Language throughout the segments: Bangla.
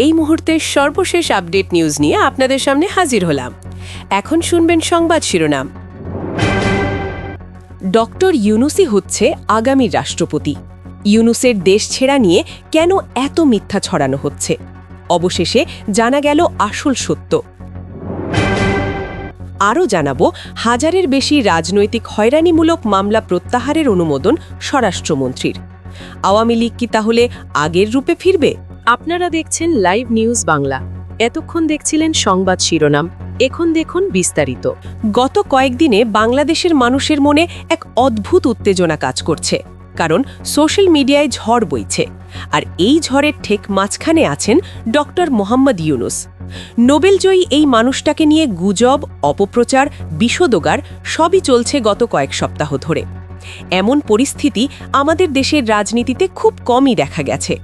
এই মুহূর্তের সর্বশেষ আপডেট নিউজ নিয়ে আপনাদের সামনে হাজির হলাম। এখন শুনবেন সংবাদ শিরোনাম। ডক্টর ইউনূসই হচ্ছে আগামী রাষ্ট্রপতি। ইউনূসের দেশ ছেড়া নিয়ে কেন এত মিথ্যা ছড়ানো হচ্ছে? অবশেষে জানা গেল আসল সত্য। আরও জানাবো, হাজারের বেশি রাজনৈতিক হয়রানিমূলক মামলা প্রত্যাহারের অনুমোদন স্বরাষ্ট্রমন্ত্রীর। আওয়ামী লীগ কি তাহলে আগের রূপে ফিরবে? আপনারা দেখছেন লাইভ নিউজ বাংলা। এতক্ষণ দেখছিলেন সংবাদ শিরোনাম, এখন দেখুন বিস্তারিত। গত কয়েকদিনে বাংলাদেশের মানুষের মনে এক অদ্ভুত উত্তেজনা কাজ করছে, কারণ সোশ্যাল মিডিয়ায় ঝড় বইছে। আর এই ঝড়ের ঠিক মাঝখানে আছেন ডক্টর মোহাম্মদ ইউনূস। নোবেলজয়ী এই মানুষটাকে নিয়ে গুজব, অপপ্রচার, বিষোদগার সবই চলছে গত কয়েক সপ্তাহ ধরে। এমন পরিস্থিতি আমাদের দেশের রাজনীতিতে খুব কমই দেখা গেছে।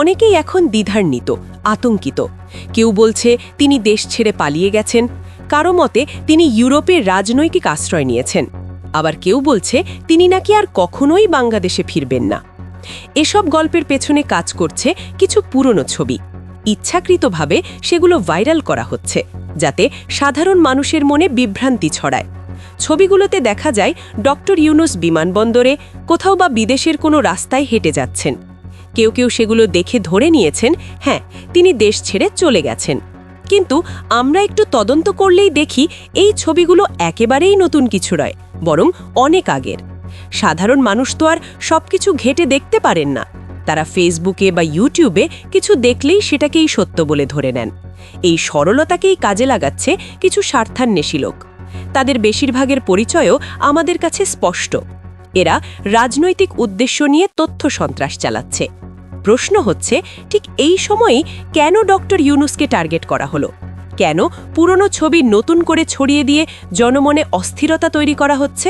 অনেকেই এখন দ্বিধান্বিত, আতঙ্কিত। কেউ বলছে তিনি দেশ ছেড়ে পালিয়ে গেছেন, কারো মতে তিনি ইউরোপে রাজনৈতিক আশ্রয় নিয়েছেন, আবার কেউ বলছে তিনি নাকি আর কখনোই বাংলাদেশে ফিরবেন না। এসব গল্পের পেছনে কাজ করছে কিছু পুরনো ছবি। ইচ্ছাকৃতভাবে সেগুলো ভাইরাল করা হচ্ছে, যাতে সাধারণ মানুষের মনে বিভ্রান্তি ছড়ায়। ছবিগুলোতে দেখা যায় ডক্টর ইউনূস বিমানবন্দরে, কোথাও বা বিদেশের কোনো রাস্তায় হেঁটে যাচ্ছেন। কেউ কেউ সেগুলো দেখে ধরে নিয়েছেন, হ্যাঁ, তিনি দেশ ছেড়ে চলে গেছেন। কিন্তু আমরা একটু তদন্ত করলেই দেখি এই ছবিগুলো একেবারেই নতুন কিছু নয়, বরং অনেক আগের। সাধারণ মানুষ তো আর সবকিছু ঘেঁটে দেখতে পারেন না। তারা ফেসবুকে বা ইউটিউবে কিছু দেখলেই সেটাকেই সত্য বলে ধরে নেন। এই সরলতাকেই কাজে লাগাচ্ছে কিছু স্বার্থান্বেষী লোক। তাদের বেশিরভাগের পরিচয়ও আমাদের কাছে স্পষ্ট। এরা রাজনৈতিক উদ্দেশ্য নিয়ে তথ্য সন্ত্রাস চালাচ্ছে। প্রশ্ন হচ্ছে, ঠিক এই সময়েই কেন ডক্টর ইউনূসকে টার্গেট করা হলো? কেন পুরনো ছবি নতুন করে ছড়িয়ে দিয়ে জনমনে অস্থিরতা তৈরি করা হচ্ছে?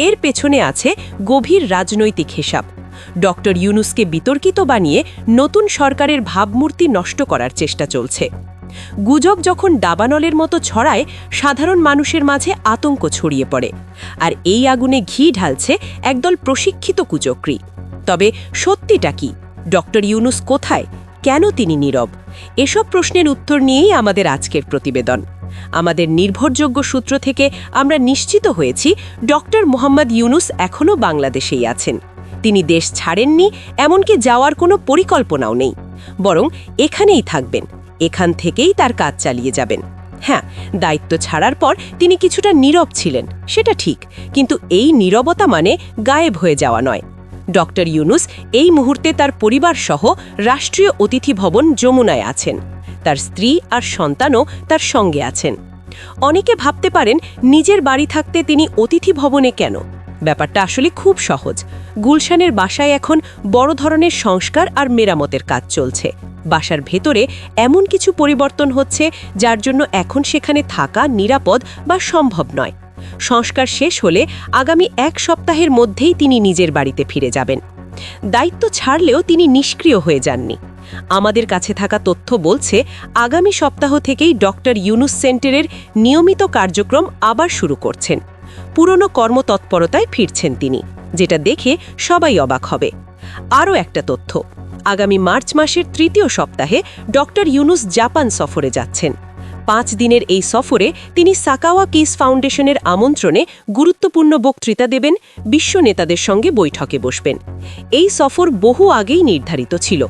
এর পেছনে আছে গভীর রাজনৈতিক হিসাব। ডক্টর ইউনূসকে বিতর্কিত বানিয়ে নতুন সরকারের ভাবমূর্তি নষ্ট করার চেষ্টা চলছে। গুজব যখন দাবানলের মতো ছড়ায়, সাধারণ মানুষের মাঝে আতঙ্ক ছড়িয়ে পড়ে। আর এই আগুনে ঘি ঢালছে একদল প্রশিক্ষিত কুচক্রী। তবে সত্যিটা কি? ডক্টর ইউনূস কোথায়? কেন তিনি নীরব? এসব প্রশ্নের উত্তর নিয়েই আমাদের আজকের প্রতিবেদন। আমাদের নির্ভরযোগ্য সূত্র থেকে আমরা নিশ্চিত হয়েছি ডক্টর মোহাম্মদ ইউনূস এখনও বাংলাদেশেই আছেন। তিনি দেশ ছাড়েননি, এমনকি যাওয়ার কোনো পরিকল্পনাও নেই। বরং এখানেই থাকবেন, এখান থেকেই তার কাজ চালিয়ে যাবেন। হ্যাঁ, দায়িত্ব ছাড়ার পর তিনি কিছুটা নীরব ছিলেন, সেটা ঠিক, কিন্তু এই নীরবতা মানে গায়েব হয়ে যাওয়া নয়। ডক্টর ইউনূস এই মুহূর্তে তার পরিবার সহ রাষ্ট্রীয় অতিথি ভবন যমুনায় আছেন। তার স্ত্রী আর সন্তানও তার সঙ্গে আছেন। অনেকে ভাবতে পারেন, নিজের বাড়ি থাকতে তিনি অতিথি ভবনে কেন? ব্যাপারটা আসলে খুব সহজ। গুলশানের বাসায় এখন বড় ধরনের সংস্কার আর মেরামতের কাজ চলছে। বাসার ভেতরে এমন কিছু পরিবর্তন হচ্ছে যার জন্য এখন সেখানে থাকা নিরাপদ বা সম্ভব নয়। সংস্কার শেষ হলে আগামী এক সপ্তাহের মধ্যেই তিনি নিজের বাড়িতে ফিরে যাবেন। দায়িত্ব ছাড়লেও তিনি নিষ্ক্রিয় হয়ে যাননি। আমাদের কাছে থাকা তথ্য বলছে, আগামী সপ্তাহ থেকেই ডক্টর ইউনূস সেন্টারের নিয়মিত কার্যক্রম আবার শুরু করছেন। পুরনো কর্মতৎপরতায় ফিরছেন তিনি, যেটা দেখে সবাই অবাক হবে। আরও একটা তথ্য, আগামী মার্চ মাসের তৃতীয় সপ্তাহে ডক্টর ইউনূস জাপান সফরে যাচ্ছেন। 5 দিনের এই সফরে তিনি সাকাওয়া কিস ফাউন্ডেশনের আমন্ত্রণে গুরুত্বপূর্ণ বক্তৃতা দেবেন, বিশ্ব নেতাদের সঙ্গে বৈঠকে বসবেন। এই সফর বহু আগেই নির্ধারিত ছিল,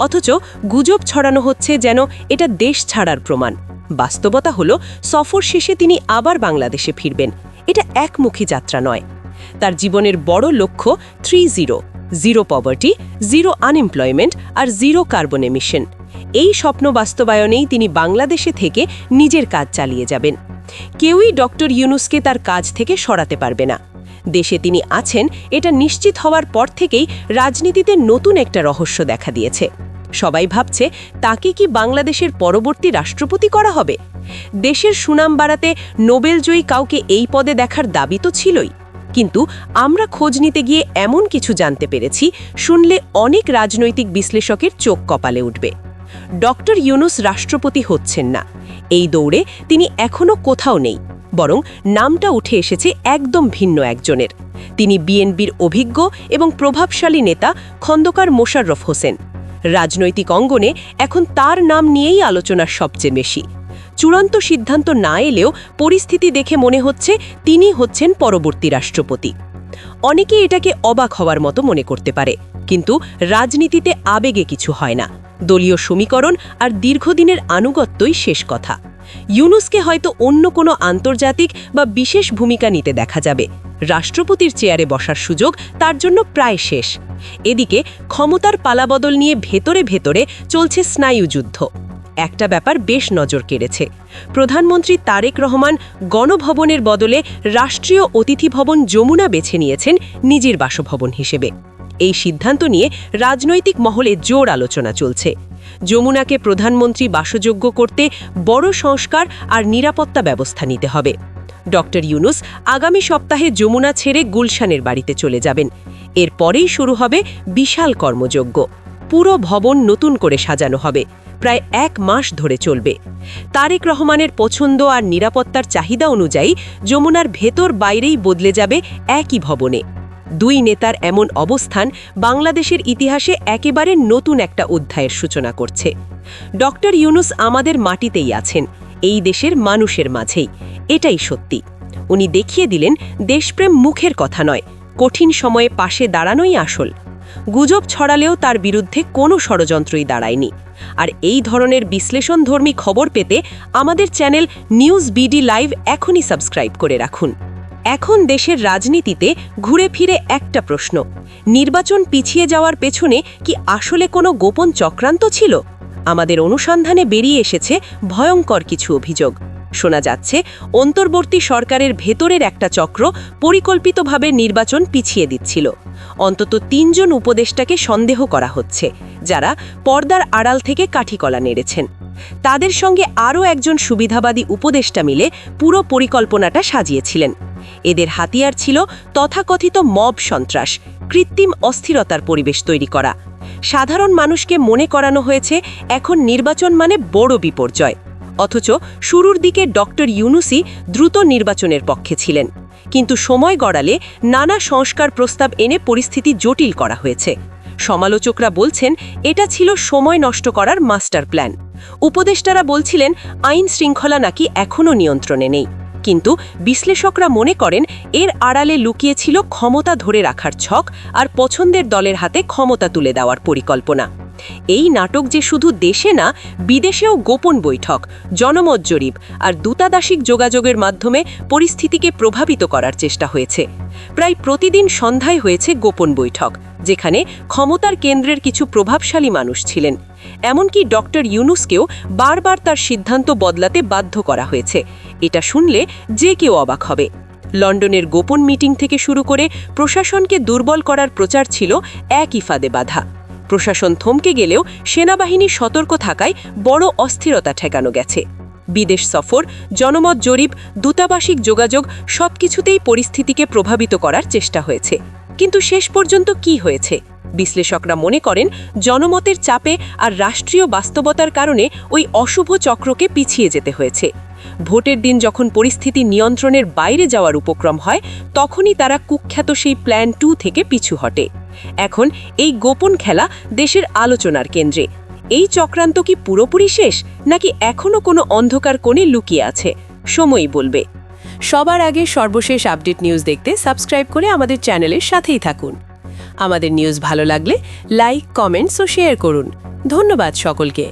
অথচ গুজব ছড়ানো হচ্ছে যেন এটা দেশ ছাড়ার প্রমাণ। বাস্তবতা হলো, সফর শেষে তিনি আবার বাংলাদেশে ফিরবেন। এটা একমুখী যাত্রা নয়। তার জীবনের বড় লক্ষ্য 3-0: 0 পভার্টি, 0 আনএমপ্লয়মেন্ট আর 0 কার্বন এমিশন। এই স্বপ্ন বাস্তবায়নেই তিনি বাংলাদেশে থেকে নিজের কাজ চালিয়ে যাবেন। কেউই ডক্টর ইউনূসকে তার কাজ থেকে সরাতে পারবে না। দেশে তিনি আছেন এটা নিশ্চিত হওয়ার পর থেকেই রাজনীতিতে নতুন একটা রহস্য দেখা দিয়েছে। সবাই ভাবছে, তাকে কি বাংলাদেশের পরবর্তী রাষ্ট্রপতি করা হবে? দেশের সুনাম বাড়াতে নোবেলজয়ী কাউকে এই পদে দেখার দাবি তো ছিলই। কিন্তু আমরা খোঁজ নিতে গিয়ে এমন কিছু জানতে পেরেছি, শুনলে অনেক রাজনৈতিক বিশ্লেষকের চোখ কপালে উঠবে। ডক্টর ইউনূস রাষ্ট্রপতি হচ্ছেন না, এই দৌড়ে তিনি এখনও কোথাও নেই। বরং নামটা উঠে এসেছে একদম ভিন্ন একজনের। তিনি বিএনপির অভিজ্ঞ এবং প্রভাবশালী নেতা খন্দকার মোশাররফ হোসেন। রাজনৈতিক অঙ্গনে এখন তার নাম নিয়েই আলোচনার সবচেয়ে বেশি। চূড়ান্ত সিদ্ধান্ত না এলেও পরিস্থিতি দেখে মনে হচ্ছে তিনি হচ্ছেন পরবর্তী রাষ্ট্রপতি। অনেকে এটাকে অবাক হওয়ার মতো মনে করতে পারে, কিন্তু রাজনীতিতে আবেগে কিছু হয় না। দলীয় সমীকরণ আর দীর্ঘদিনের আনুগত্যই শেষ কথা। ইউনূসকে হয়তো অন্য কোনো আন্তর্জাতিক বা বিশেষ ভূমিকা নিতে দেখা যাবে। রাষ্ট্রপতির চেয়ারে বসার সুযোগ তার জন্য প্রায় শেষ। এদিকে ক্ষমতার পালাবদল নিয়ে ভেতরে ভেতরে চলছে স্নায়ুযুদ্ধ। একটা ব্যাপার বেশ নজর কেড়েছে। প্রধানমন্ত্রী তারেক রহমান গণভবনের বদলে রাষ্ট্রীয় অতিথি ভবন যমুনা বেছে নিয়েছেন নিজের বাসভবন হিসেবে। এই সিদ্ধান্ত নিয়ে রাজনৈতিক মহলে জোর আলোচনা চলছে। যমুনাকে প্রধানমন্ত্রী বাসযোগ্য করতে বড় সংস্কার আর নিরাপত্তা ব্যবস্থা নিতে হবে। ডক্টর ইউনূস আগামী সপ্তাহে যমুনা ছেড়ে গুলশানের বাড়িতে চলে যাবেন। এরপরেই শুরু হবে বিশাল কর্মযজ্ঞ। পুরো ভবন নতুন করে সাজানো হবে, প্রায় 1 মাস ধরে চলবে। তারেক রহমানের পছন্দ আর নিরাপত্তার চাহিদা অনুযায়ী যমুনার ভেতর বাইরেই বদলে যাবে একই ভবনে। দুই নেতার এমন অবস্থান বাংলাদেশের ইতিহাসে একেবারে নতুন একটা অধ্যায়ের সূচনা করছে। ডক্টর ইউনূস আমাদের মাটিতেই আছেন, এই দেশের মানুষের মাঝেই। এটাই সত্যি। উনি দেখিয়ে দিলেন দেশপ্রেম মুখের কথা নয়, কঠিন সময়ে পাশে দাঁড়ানোই আসল। গুজব ছড়ালেও তার বিরুদ্ধে কোনো ষড়যন্ত্রই দাঁড়ায়নি। আর এই ধরনের বিশ্লেষণধর্মী খবর পেতে আমাদের চ্যানেল নিউজ বিডি লাইভ এখনই সাবস্ক্রাইব করে রাখুন। এখন দেশের রাজনীতিতে ঘুরে ফিরে একটা প্রশ্ন, নির্বাচন পিছিয়ে যাওয়ার পেছনে কি আসলে কোনো গোপন চক্রান্ত ছিল? আমাদের অনুসন্ধানে বেরিয়ে এসেছে ভয়ঙ্কর কিছু অভিযোগ। শোনা যাচ্ছে অন্তর্বর্তী সরকারের ভেতরের একটা চক্র পরিকল্পিতভাবে নির্বাচন পিছিয়ে দিচ্ছিল। অন্তত 3 জন উপদেষ্টাকে সন্দেহ করা হচ্ছে, যারা পর্দার আড়াল থেকে কাঠিকলা নেড়েছেন। তাদের সঙ্গে আরও একজন সুবিধাবাদী উপদেষ্টা মিলে পুরো পরিকল্পনাটা সাজিয়েছিলেন। এদের হাতিয়ার ছিল তথাকথিত মব সন্ত্রাস, কৃত্রিম অস্থিরতার পরিবেশ তৈরি করা। সাধারণ মানুষকে মনে করানো হয়েছে এখন নির্বাচন মানে বড় বিপর্যয়। অথচ শুরুর দিকে ডক্টর ইউনূসই দ্রুত নির্বাচনের পক্ষে ছিলেন। কিন্তু সময় গড়ালে নানা সংস্কার প্রস্তাব এনে পরিস্থিতি জটিল করা হয়েছে। সমালোচকরা বলছেন এটা ছিল সময় নষ্ট করার মাস্টার প্ল্যান। উপদেষ্টারা বলছিলেন আইন শৃঙ্খলা নাকি এখনও নিয়ন্ত্রণে নেই। কিন্তু বিশ্লেষকরা মনে করেন এর আড়ালে লুকিয়েছিল ক্ষমতা ধরে রাখার ছক আর পছন্দের দলের হাতে ক্ষমতা তুলে দেওয়ার পরিকল্পনা। এই নাটক যে শুধু দেশে না, বিদেশেও গোপন বৈঠক, জনমত জরিপ আর দূতাবাসিক যোগাযোগের মাধ্যমে পরিস্থিতিকে প্রভাবিত করার চেষ্টা হয়েছে। প্রায় প্রতিদিন সন্ধ্যায় হয়েছে গোপন বৈঠক, যেখানে ক্ষমতার কেন্দ্রের কিছু প্রভাবশালী মানুষ ছিলেন। এমনকি ডক্টর ইউনূসকেও বারবার তার সিদ্ধান্ত বদলাতে বাধ্য করা হয়েছে। এটা শুনলে যে কেউ অবাক হবে। লন্ডনের গোপন মিটিং থেকে শুরু করে প্রশাসনকে দুর্বল করার প্রচার ছিল একই ফাঁদে বাঁধা। প্রশাসন থমকে গেলেও সেনাবাহিনী সতর্ক থাকায় বড় অস্থিরতা ঠেকানো গেছে। বিদেশ সফর, জনমত জরিপ, দূতাবাসিক যোগাযোগ সবকিছুতেই পরিস্থিতিকে প্রভাবিত করার চেষ্টা হয়েছে। কিন্তু শেষ পর্যন্ত কি হয়েছে? বিশ্লেষকরা মনে করেন জনমতের চাপে আর রাষ্ট্রীয় বাস্তবতার কারণে ওই অশুভ চক্রকে পিছিয়ে যেতে হয়েছে। ভোটের দিন যখন পরিস্থিতি নিয়ন্ত্রণের বাইরে যাওয়ার উপক্রম হয়, তখনই তারা কুখ্যাত সেই প্ল্যান 2 থেকে পিছু হটে। এখন এই গোপন খেলা দেশের আলোচনার কেন্দ্রে। এই চক্রান্ত কি পুরোপুরি শেষ, নাকি এখনও কোনো অন্ধকার কোণে লুকিয়ে আছে? সময়ই বলবে। সবার আগে সর্বশেষ আপডেট নিউজ দেখতে সাবস্ক্রাইব করে আমাদের চ্যানেলের সাথেই থাকুন। আমাদের নিউজ ভালো লাগলে লাইক, কমেন্টস ও শেয়ার করুন। ধন্যবাদ সকলকে।